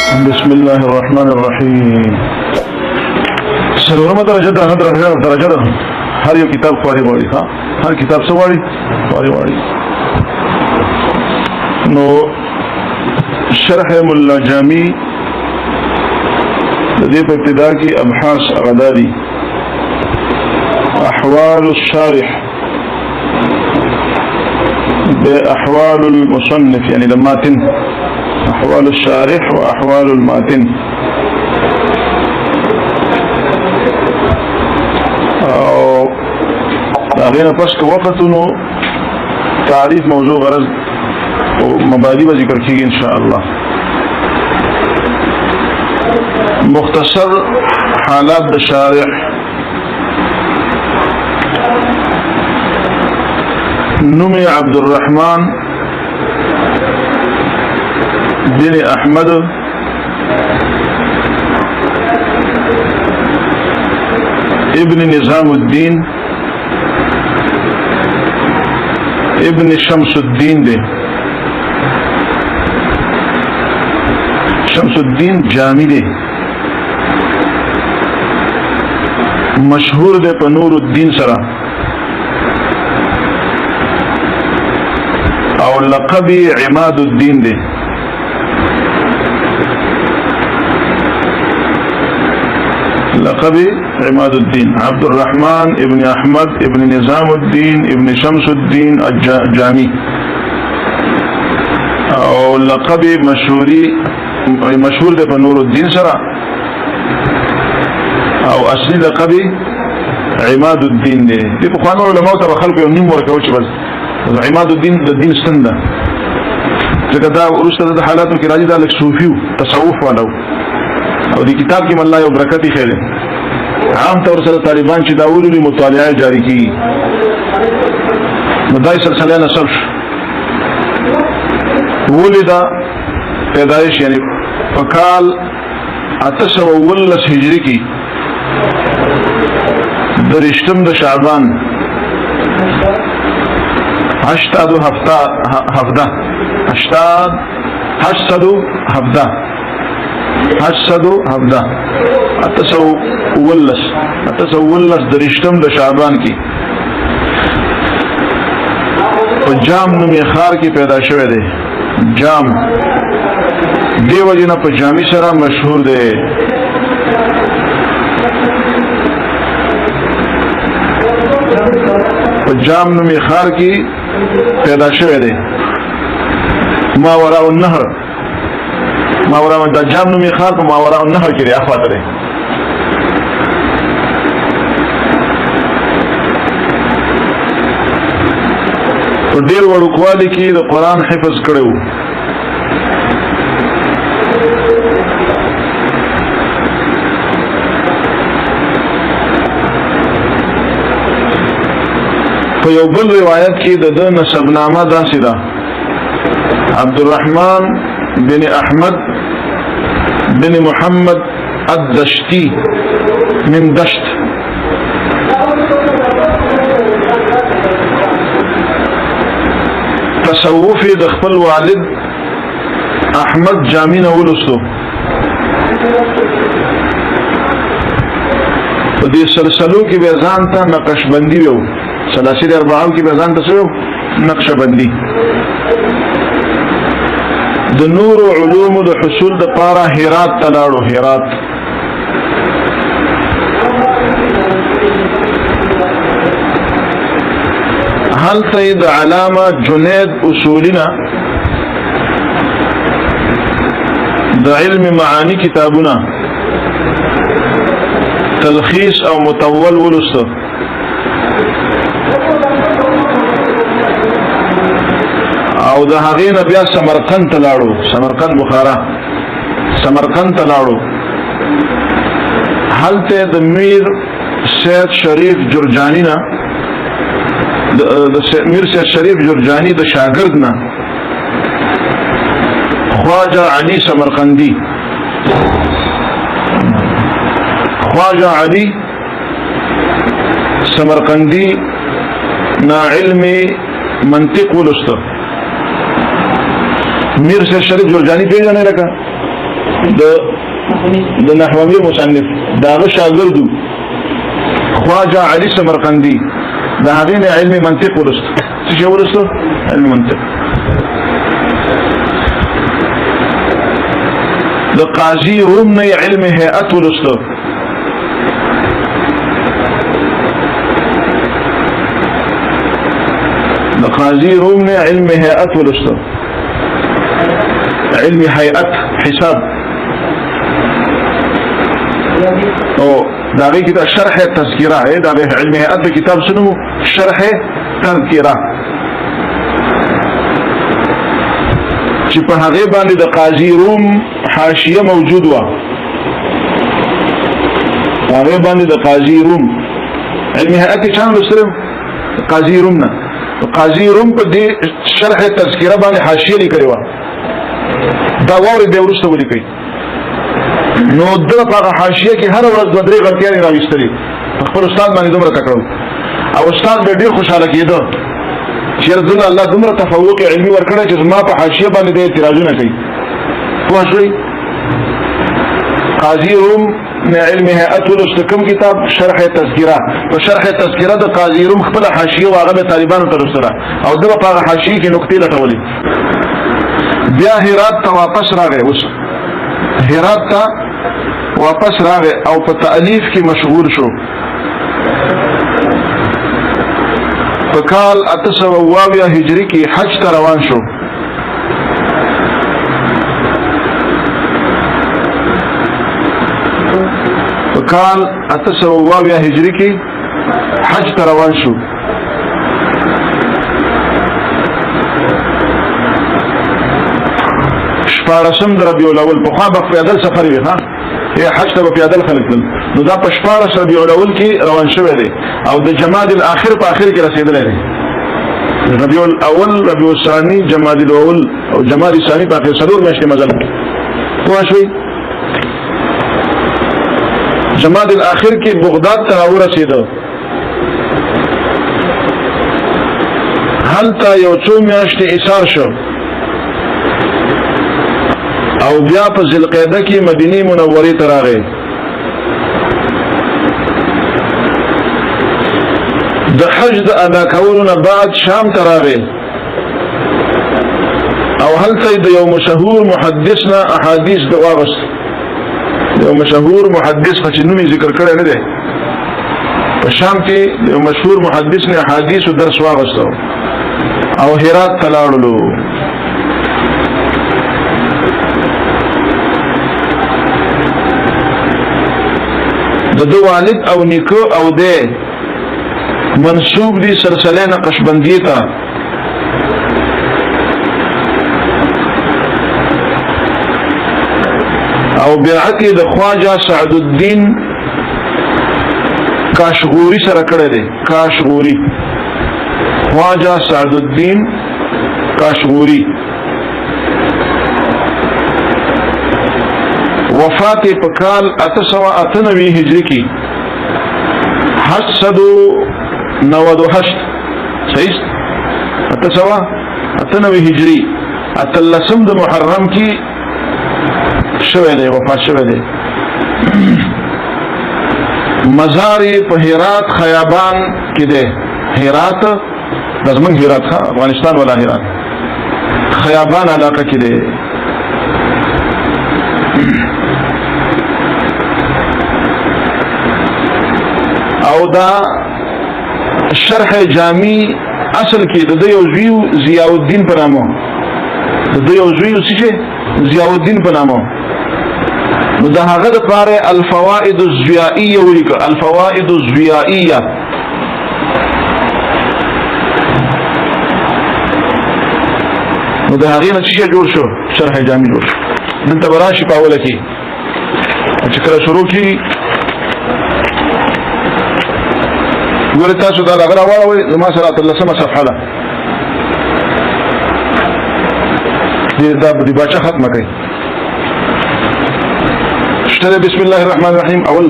بسم الله الرحمن الرحيم. سلورمه درجه ده هر یو کتاب خواري وړي ها هر کتاب څه وړي خواري وړي. نو شرح مولا جامی د دې په ابتدا کې ابحاث غداري احوال الشارح باحوال المصنف يعني الماتن احوال الشارح واحوال الماتن. او داغینا پس که وقتونو تعریف موضوع غرض و مبادی با ذکر کیگی انشاءاللہ. مختصر حالات د شارح. نمی عبد الرحمن بن احمد ابن نظام الدین ابن شمس الدین دے. شمس الدین جامی دے، مشہور دے پا نور الدین سرا، او لقبی عماد الدین دے. لقبی عماد الدین عبد الرحمن ابن احمد ابن نظام الدین ابن شمس الدین الجامی. او لقبی مشهور دے پا نور الدین سرا، او اصلی لقبی عماد الدین دے. دی پا خوانو علماء تا بخلق یو نیم ورکوچ بس عماد الدین دا دین ستنده زکر دا رسطه دا حالاتو کی راجی دا لک صوفیو تصوف والو. او دی کتاب کی ملا یو برکتی خیره عام طور سره طالبان چې دا ولولي مطالعه جاری کی مدای سلسله نصر ولدا پیدائش یعنی فکال 819 هجری کی درشتم د شعبان 817 درشتم د شعبان کی په جام نومي خار کې پیدا شوه دی. جام دیو جنا په جامی سره مشهور دی. په جام نومي خار کې پیدا شوه دی. ماوراء النهر دا جام نومي خار په ماوراء النهر کې دی اخواته دی. په ډیر وړوکوالي کې د قرآن حفظ کړو. په یو بل روایت کې د نسب نامه داسې ده: عبد الرحمن بن احمد بن محمد الدشتی من دشت. تصوفی د خپل والد احمد جامی نه ولستو. په دې سلسلو کې به ځان ته نقشبندي وو. سلاسل اربعو کې به ځان ته څه نقشبندي. د نور علوم د حصول د پاره هرات ته لاړو. هرات هلته د علامه جنید اصولنا د علم معانی کتابونه تلخیص او مطول ولسته. او د هغې نه بیا سمرقند ته لاړو. سمرقند بخارا سمرقند ته لاړو. هلته د میر سید شریف جرجانی نه میر سید شریف جرجانی د شاگرد نه خواجه علی سمرقندی خواجه علی سمرقندی نا علم منطق ولسته. میر سید شریف جرجانی پیژنې لکه د نحوي مصنف داغه شاګردو خواجه علي سمرقندي دا هغه نه علم منطق ورسته څه ورسته علم منطق د قاضي روم نه علم هيئت ورسته د قاضي روم نه علم هيئت ورسته علم هيئت حساب او داغه کتاب شرح تذکرہ ہے دا علم هيئت کتاب سنو شرح تذکرہ چې په هغه باندې د قاضي روم حاشیه موجود و هغه باندې د قاضي روم علم هيئت چا لوستل قاضي روم نه قاضي روم په دې شرح تذکرہ باندې حاشیه لیکلې و دا ووري به ورسته ولیکي نو دغه حاشیه کې هر ورځ د درې غلطیاں راوستلې خپل استاد باندې دومره تکړه او استاد به ډیر خوشاله کېده چې رسول الله دومره تفوق علمي ورکړی چې ما په حاشیه باندې د اعتراضونه کوي خو شوي قاضي روم نه علم هيئت ولستکم کتاب شرح تذکرہ په شرح تذکرہ د قاضي روم خپل حاشیه واغه به طالبانو ته رسوله او دغه په حاشیه کې نقطې لټولې بیا هرات ته واپس راغی اوس هرات ته واپس راغی او په تألیف کې مشغول شو په کال 822 هجری کې حج ته روان شو په کال 822 هجری کې حج ته روان شو شپارسم د ربیع الاول په خوا به پیادل سفر وي ها حج ته پیادل خلک نو دا په شپارس ربیع الاول کې روان شوی دی او د جمادی الاخر په اخر کې رسیدلی دی ربیع الاول ربیع الثانی جمادی الاول او جمادی الثانی په اخر څلور میاشتې مزل پوه شوي جمادی الاخر کې بغداد ته ورسېده هلته یو څو میاشتې ایثار شو او بیا په ذوالقعده کې مدینه منوره ته راغی د حج د ادا کولو نه بعد شام ته راغی او هلته د یو مشهور محدث نه احادیث د واغست یو مشهور محدث چې نوم یې ذکر کړی نه دی په شام کې یو مشهور محدث نه احادیث او درس واغست او هرات ته لاړلو د دو والد او نیکو او ده منسوب دي سلسله نقشبندی ته او بیعت د خواجه سعد الدین کاشغوری سره کړی دی کاشغوری خواجه سعد الدین کاشغوری وفات په کال 898 هجری کې 898 صحیح 898 هجری اتلسم د محرم کې شوه دی وفات شوه دی مزار په هرات خیابان کې دی هرات دزمن هرات افغانستان ولا هرات خیابان علاقه کې دی او دا شرح جامی اصل کې د یو زوی ضیاء الدین په نامه د یو زوی څه ضیاء الدین په نامه نو دا هغه د پاره الفوائد الضیائیه ولیک الفوائد الضیائیه نو دا هغه نشي جوړ شو شرح جامی جوړ شو دلته براشي په اوله کې چې کله شروع کی ګور تاسو دا هغه راوړوي زما سره تلسمه صفحه ده دا د باچا ختمه کوي اشتري بسم الله الرحمن الرحيم اول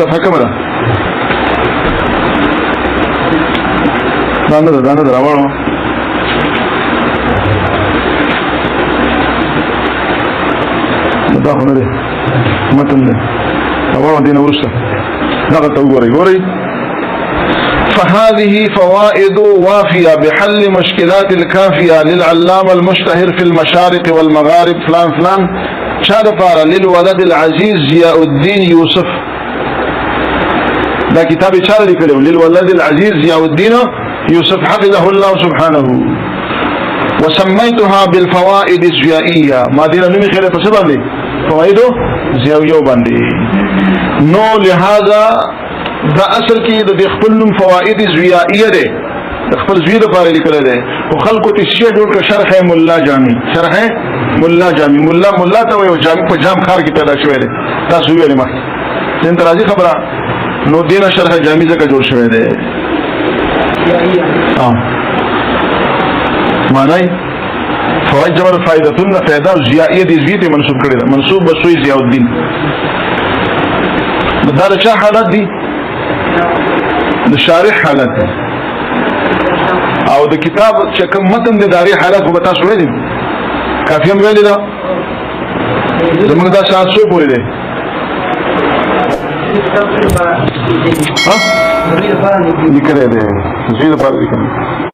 صفحه کومه ده دا نه راوړو دا خو نه دی متن دی او دین ورسته دغه ته وګورئ فهذه فوائد وافية بحل مشكلات الكافية للعلامة المشتهر في المشارق والمغارب فلان فلان شارفار للولد العزيز ضياء الدين يوسف دا كتاب شارع لكله للولد العزيز ضياء الدين يوسف حفظه الله سبحانه وسميتها بالفوائد الزيائية ما دينا نمي خير فسبب لي فوائد زيائية باندي نو لهذا دا اصل کې د خپل نوم فوائد زیائیه ده د خپل زوی د پاره لیکل ده او خلکو ته شی جوړ کړ شرح مولا جامی شرح مولا جامی مولا ته یو جام په جام خار کې پیدا شوی ده تاسو ویلې ما دین ترازی خبره نو دینه شرح جامی ځکه جوړ شوی ده معنی فوائد جمع فائدتون فائدہ زیائیه دي زوی ته منسوب کړی ده منسوب بسوی ضیاء الدین دا چا حالت دي د شارح حالت او د کتاب چې کوم متن د داری حالت په تاسو ویل کافی هم ویل دا زموږ دا ساعت څو پورې دی ها لیکره ده زوی د پاره لیکره